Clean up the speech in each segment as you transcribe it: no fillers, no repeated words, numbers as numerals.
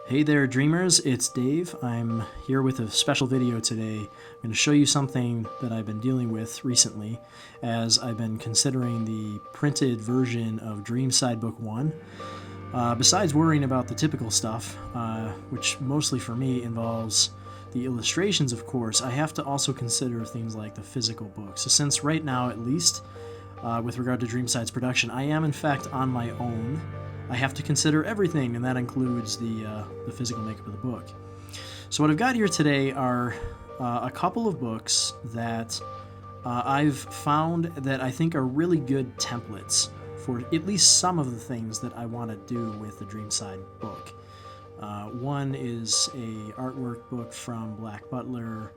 Hey there, dreamers, it's Dave. I'm here with a special video today. I'm going to show you something that I've been dealing with recently as I've been considering the printed version of Dreamside Book 1. Besides worrying about the typical stuff, which mostly for me involves the illustrations, of course, I have to also consider things like the physical book. So since right now, at least, with regard to Dreamside's production, I am in fact on my own. I have to consider everything, and that includes the physical makeup of the book. So what I've got here today are a couple of books that I've found that I think are really good templates for at least some of the things that I want to do with the Dreamside book. One is a artwork book from Black Butler,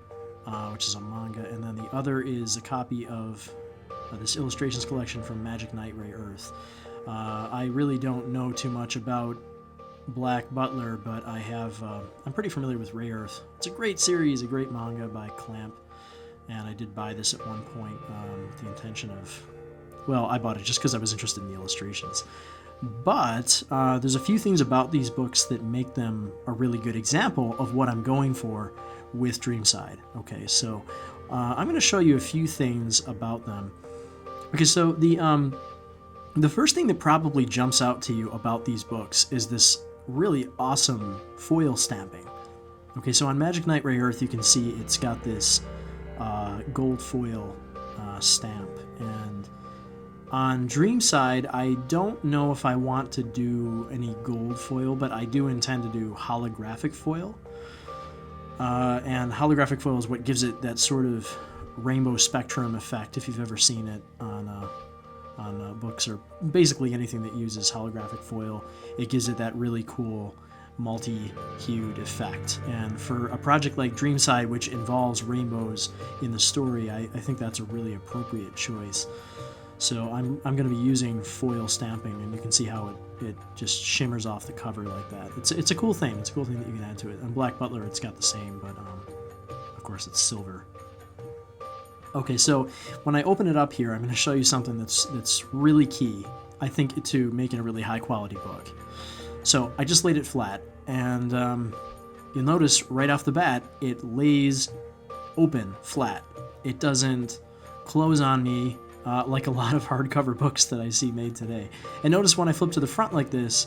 which is a manga, and then the other is a copy of this illustrations collection from Magic Knight Ray Earth. I really don't know too much about Black Butler, but I'm pretty familiar with Ray Earth. It's a great series, a great manga by Clamp, and I did buy this at one point with the intention of, well, I bought it just because I was interested in the illustrations. But there's a few things about these books that make them a really good example of what I'm going for with Dreamside. Okay, so I'm going to show you a few things about them. Okay, so the first thing that probably jumps out to you about these books is this really awesome foil stamping. Okay, so on Magic Knight Ray Earth, you can see it's got this gold foil stamp. And on Dreamside, I don't know if I want to do any gold foil, but I do intend to do holographic foil. And holographic foil is what gives it that sort of rainbow spectrum effect, if you've ever seen it on books or basically anything that uses holographic foil. It gives it that really cool multi-hued effect. And for a project like Dreamside, which involves rainbows in the story, I think that's a really appropriate choice. So I'm going to be using foil stamping, and you can see how it just shimmers off the cover like that. It's a cool thing. It's a cool thing that you can add to it. On Black Butler, it's got the same, but of course it's silver. Okay, so when I open it up here, I'm going to show you something that's really key, I think, to making a really high-quality book. So I just laid it flat, and you'll notice right off the bat, it lays open, flat. It doesn't close on me like a lot of hardcover books that I see made today. And notice when I flip to the front like this,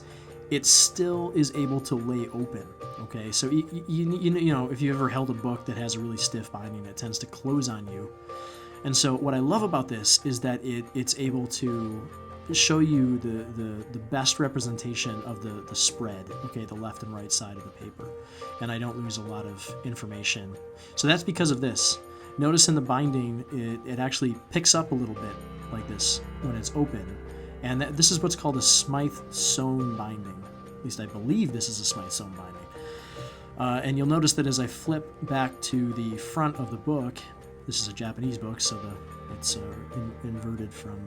it still is able to lay open. Okay, so you know, if you ever held a book that has a really stiff binding, it tends to close on you. And so what I love about this is that it's able to show you the best representation of the spread, okay, the left and right side of the paper. And I don't lose a lot of information. So that's because of this. Notice in the binding, it actually picks up a little bit like this when it's open. And this is what's called a Smythe sewn binding. At least I believe this is a Smythe sewn binding. And you'll notice that as I flip back to the front of the book, this is a Japanese book, so it's inverted from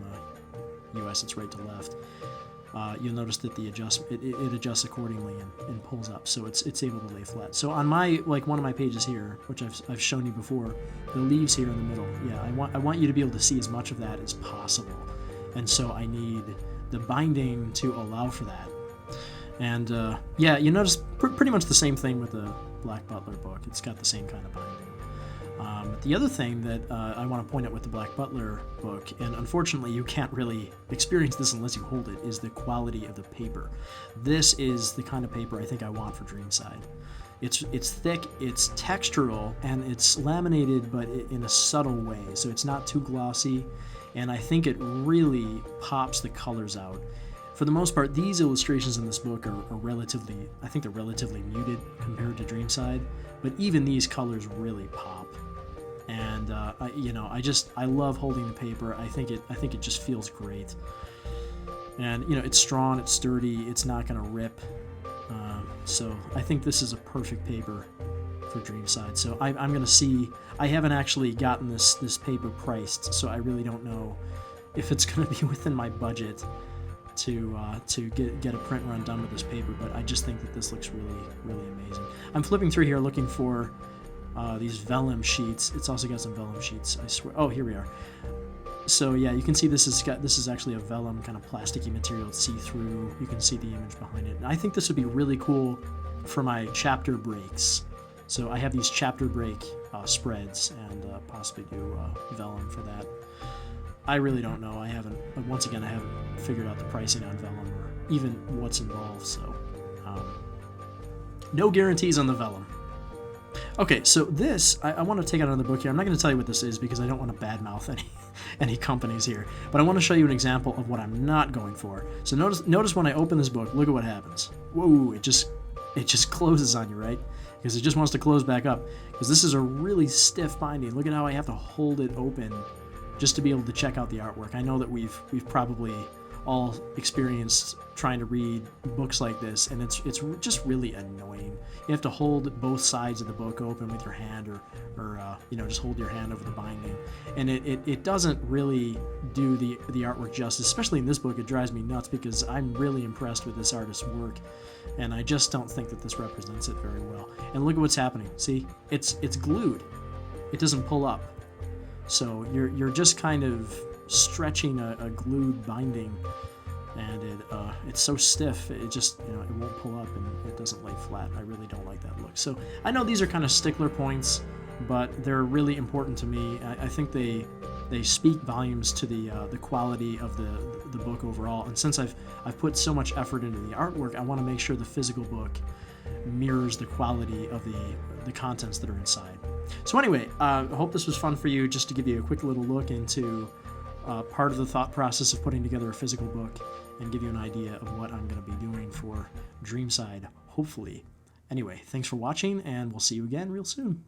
US, it's right to left. You'll notice that it adjusts accordingly and pulls up, so it's able to lay flat. So on one of my pages here, which I've shown you before, the leaves here in the middle, yeah, I want you to be able to see as much of that as possible, and so I need the binding to allow for that. And yeah, you notice pretty much the same thing with the Black Butler book. It's got the same kind of binding. The other thing that I want to point out with the Black Butler book, and unfortunately you can't really experience this unless you hold it, is the quality of the paper. This is the kind of paper I think I want for Dreamside. It's thick, it's textural, and it's laminated, but in a subtle way, so it's not too glossy, and I think it really pops the colors out. For the most part, these illustrations in this book are relatively, I think they're relatively muted compared to Dreamside, but even these colors really pop. And I love holding the paper. I think it just feels great. And it's strong, it's sturdy, it's not going to rip. So I think this is a perfect paper for Dreamside. So I'm going to see. I haven't actually gotten this paper priced, so I really don't know if it's going to be within my budget to get a print run done with this paper, but I just think that this looks really, really amazing. I'm flipping through here looking for these vellum sheets. It's also got some vellum sheets, I swear. Oh, here we are. So yeah, you can see this is actually a vellum kind of plasticky material. It's see-through. You can see the image behind it. And I think this would be really cool for my chapter breaks. So I have these chapter break spreads, and possibly do vellum for that. I really don't know. I haven't figured out the pricing on vellum or even what's involved, so no guarantees on the vellum. Okay, so this, I want to take out another book here. I'm not going to tell you what this is because I don't want to badmouth any companies here, but I want to show you an example of what I'm not going for. So notice when I open this book, look at what happens. Whoa, it just closes on you, right? Because it just wants to close back up. Because this is a really stiff binding. Look at how I have to hold it open just to be able to check out the artwork. I know that we've probably all experienced trying to read books like this, and it's just really annoying. You have to hold both sides of the book open with your hand, or just hold your hand over the binding, and it doesn't really do the artwork justice. Especially in this book, it drives me nuts because I'm really impressed with this artist's work, and I just don't think that this represents it very well. And look at what's happening. See, it's glued. It doesn't pull up, so you're just kind of stretching a glued binding, and it's so stiff it just it won't pull up and it doesn't lay flat. I really don't like that look. So I know these are kind of stickler points, but they're really important to me. I think they speak volumes to the quality of the book overall. And since I've put so much effort into the artwork, I want to make sure the physical book mirrors the quality of the contents that are inside. So anyway, I hope this was fun for you, just to give you a quick little look into part of the thought process of putting together a physical book, and give you an idea of what I'm going to be doing for Dreamside, hopefully. Anyway, thanks for watching, and we'll see you again real soon.